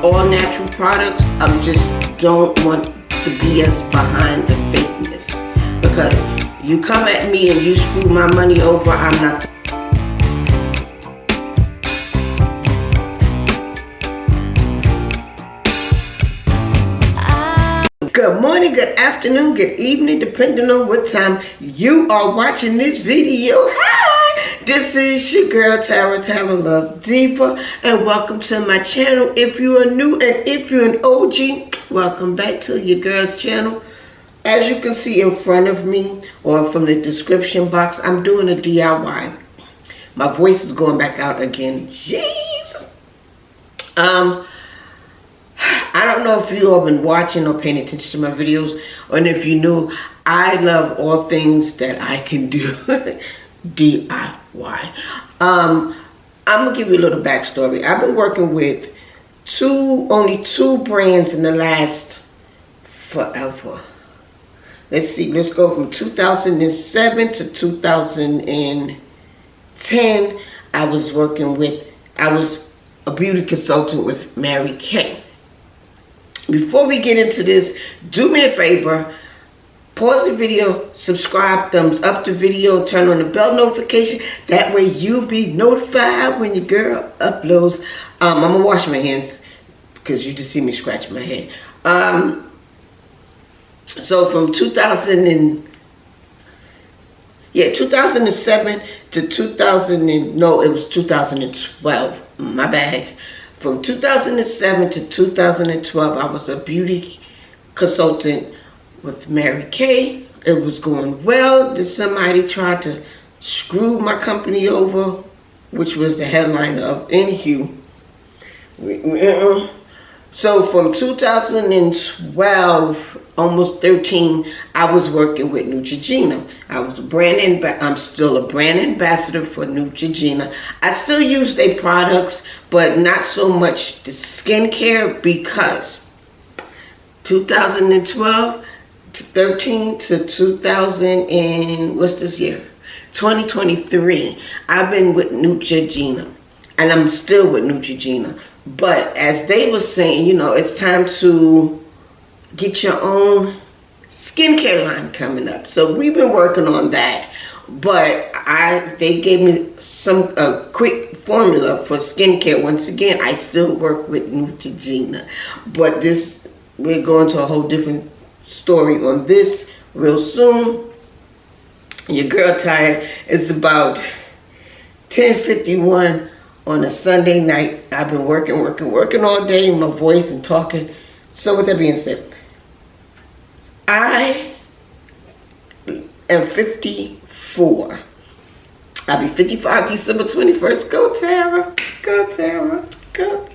all natural products. I just don't want the BS behind the fakeness. Because you come at me and you screw my money over, I'm not. Good morning, good afternoon, good evening, depending on what time you are watching this video. Hi, this is your girl Tara Love Deeper, and welcome to my channel. If you are new and if you're an OG, welcome back to your girl's channel. As you can see in front of me or from the description box, I'm doing a DIY. My voice is going back out again. Jesus. I don't know if you all been watching or paying attention to my videos, and if you knew, I love all things that I can do DIY. I'm gonna give you a little backstory. I've been working with only two brands in the last forever. Let's see, let's go from 2007 to 2010. I was a beauty consultant with Mary Kay. Before we get into this, do me a favor, pause the video, subscribe, thumbs up the video, turn on the bell notification. That way you'll be notified when your girl uploads. I'm gonna wash my hands because you just see me scratching my head. So from 2007 to 2012, my bad. From 2007 to 2012, I was a beauty consultant with Mary Kay. It was going well. Then somebody tried to screw my company over, which was the headline of Anywho. So from 2012, almost 13, I was working with Neutrogena. I'm still a brand ambassador for Neutrogena. I still use their products, but not so much the skincare, because 2012 to 13 to 2000 and what's this year? 2023. I've been with Neutrogena, and I'm still with Neutrogena. But as they were saying, you know, it's time to get your own skincare line coming up. So we've been working on that. But they gave me a quick formula for skincare. Once again, I still work with Neutrogena. But we're going to a whole different story on this real soon. Your girl tired. It's about 10:51 on a Sunday night. I've been working all day, my voice and talking. So with that being said, I am 54. I'll be 55 December 21st. Go Tara. Go Tara. Go.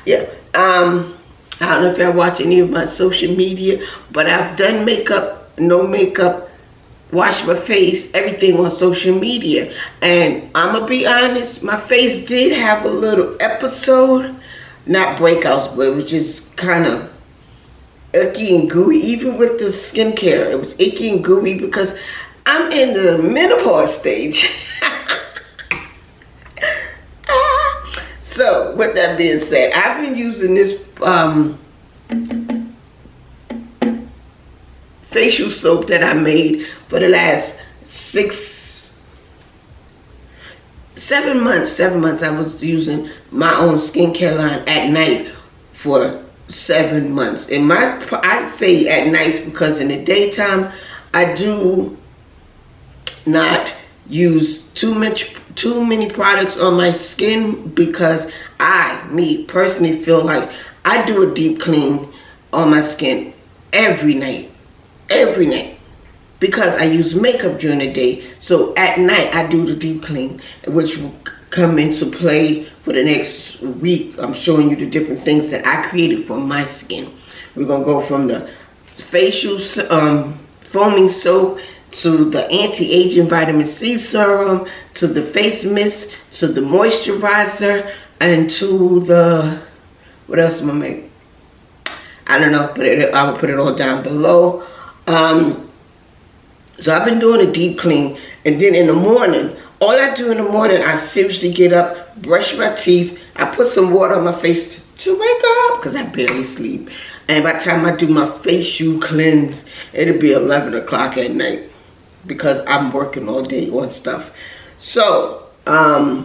Yeah. I don't know if y'all watch any of my social media, but I've done makeup, no makeup, wash my face, everything on social media. And I'm gonna be honest, my face did have a little episode, not breakouts, but it was just kind of icky and gooey. Even with the skincare, it was icky and gooey because I'm in the menopause stage. So with that being said, I've been using this facial soap that I made for the last 7 months. I was using my own skincare line at night for 7 months. And I say at night because in the daytime I do not use too many products on my skin, because me personally feel like I do a deep clean on my skin every night, because I use makeup during the day. So at night I do the deep clean, which will come into play for the next week. I'm showing you the different things that I created for my skin. We're gonna go from the facial foaming soap to the anti-aging vitamin C serum, to the face mist, to the moisturizer, and to the, what else am I making? I don't know, but I will put it all down below. So I've been doing a deep clean, and then in the morning, all I do in the morning, I seriously get up, brush my teeth, I put some water on my face to wake up because I barely sleep. And by the time I do my facial cleanse, it'll be 11 o'clock at night because I'm working all day on stuff. So, I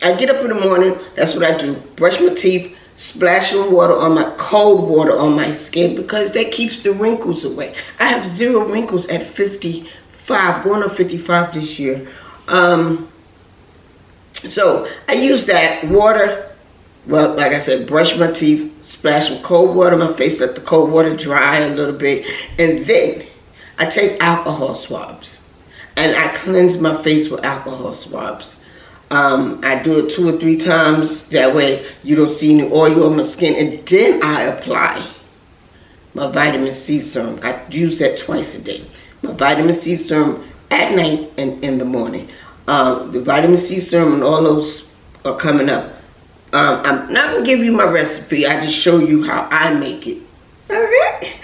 get up in the morning, that's what I do. Brush my teeth, splashing water on my, cold water on my skin because that keeps the wrinkles away. I have 0 wrinkles at 55, going on 55 this year. So I use that water, well, like I said, brush my teeth, splash some cold water on my face, let the cold water dry a little bit, and then I take alcohol swabs and I cleanse my face with alcohol swabs. I do it 2 or 3 times, that way you don't see any oil on my skin, and then I apply my vitamin C serum. I use that twice a day. My vitamin C serum at night and in the morning. The vitamin C serum and all those are coming up. I'm not going to give you my recipe, I just show you how I make it. Alright?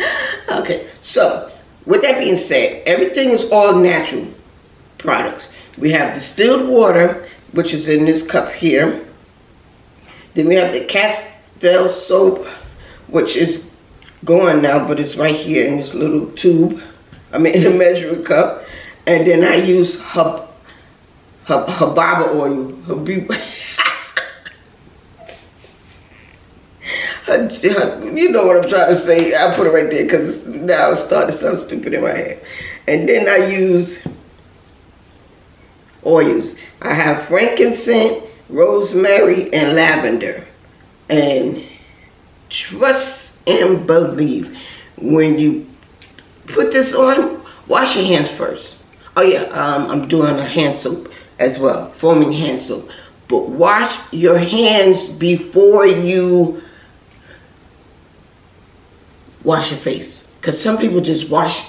Okay, so with that being said, everything is all natural products. We have distilled water, which is in this cup here. Then we have the Castile soap, which is gone now, but it's right here in this little tube. I mean, in a measuring cup. And then I use jojoba oil. You know what I'm trying to say. I put it right there because now it's starting to sound stupid in my head. And then I use oils. I have frankincense, rosemary, and lavender. And trust and believe, when you put this on, wash your hands first. Oh yeah, I'm doing a hand soap as well, foaming hand soap. But wash your hands before you wash your face. Because some people just wash,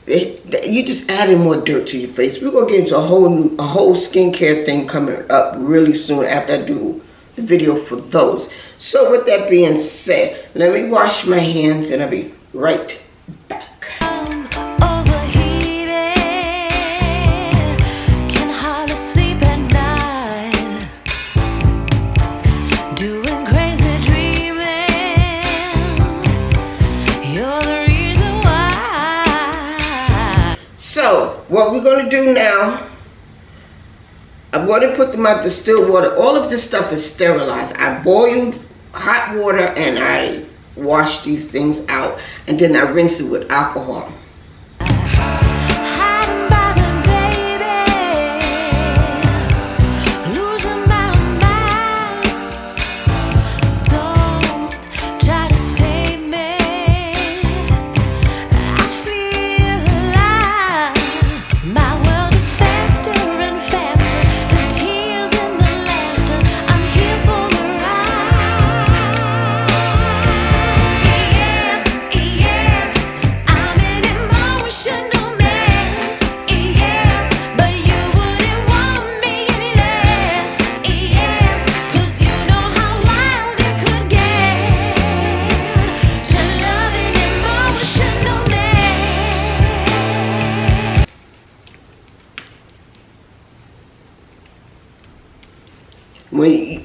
you just adding more dirt to your face. We're going to get into a whole skincare thing coming up really soon after I do the video for those. So with that being said, let me wash my hands and I'll be right back. So, what we're going to do now, I'm going to put my distilled water. All of this stuff is sterilized. I boiled hot water and I wash these things out. And then I rinse it with alcohol.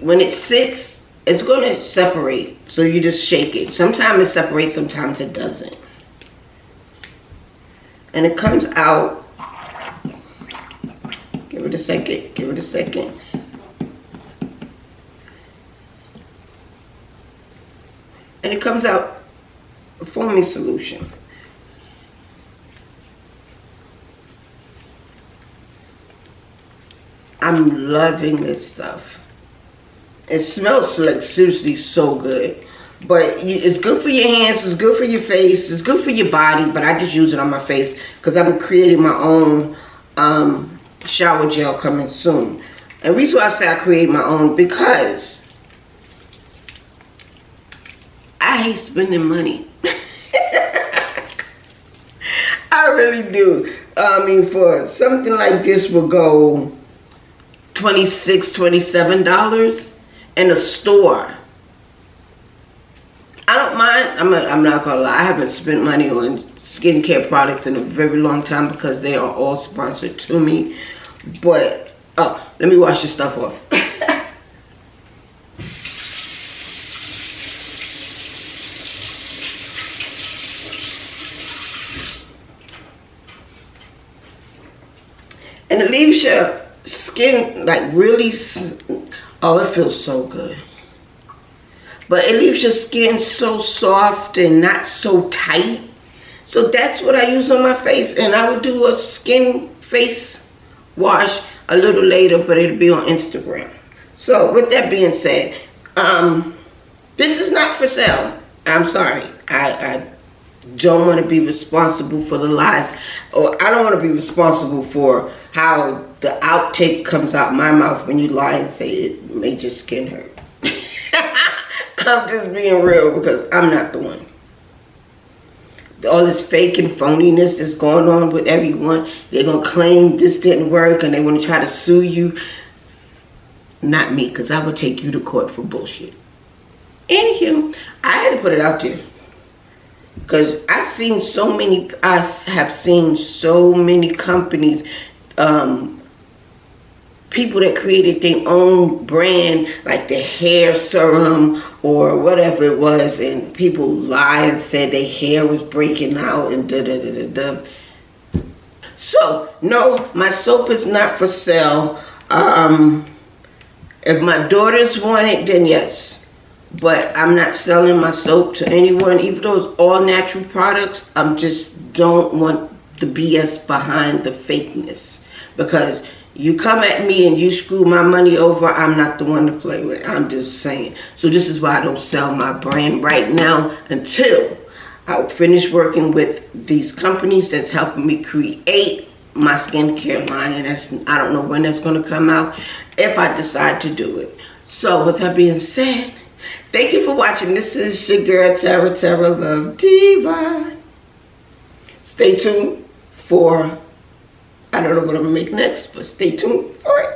When it sits, it's going to separate. So you just shake it. Sometimes it separates, sometimes it doesn't. And it comes out. Give it a second. Give it a second. And it comes out a foamy solution. I'm loving this stuff. It smells like seriously so good. But it's good for your hands, it's good for your face, it's good for your body, but I just use it on my face because I'm creating my own shower gel coming soon. And the reason why I say I create my own, because I hate spending money. I really do. I mean, for something like this will go $26, $27 in a store. I don't mind. I'm not gonna lie. I haven't spent money on skincare products in a very long time because they are all sponsored to me. But let me wash this stuff off. And it leaves your skin like really, oh, it feels so good. But it leaves your skin so soft and not so tight. So that's what I use on my face. And I would do a skin face wash a little later, but it'll be on Instagram. So with that being said, this is not for sale. I'm sorry. I don't want to be responsible for the lies, or I don't want to be responsible for how the outtake comes out my mouth when you lie and say it made your skin hurt. I'm just being real because I'm not the one. All this fake and phoniness that's going on with everyone, they're going to claim this didn't work and they want to try to sue you. Not me, because I would take you to court for bullshit. Anywho, I had to put it out there. Because I have seen so many companies, people that created their own brand, like the hair serum or whatever it was, and people lied and said their hair was breaking out and da-da-da-da-da. So, no, my soap is not for sale. If my daughters want it, then yes. But I'm not selling my soap to anyone, even though it's all natural products. I just don't want the BS behind the fakeness. Because you come at me and you screw my money over, I'm not the one to play with. I'm just saying. So this is why I don't sell my brand right now until I finish working with these companies that's helping me create my skincare line. And I don't know when that's going to come out, if I decide to do it. So with that being said, thank you for watching. This is your girl, Tara Love Diva. Stay tuned for, I don't know what I'm going to make next, but stay tuned for it.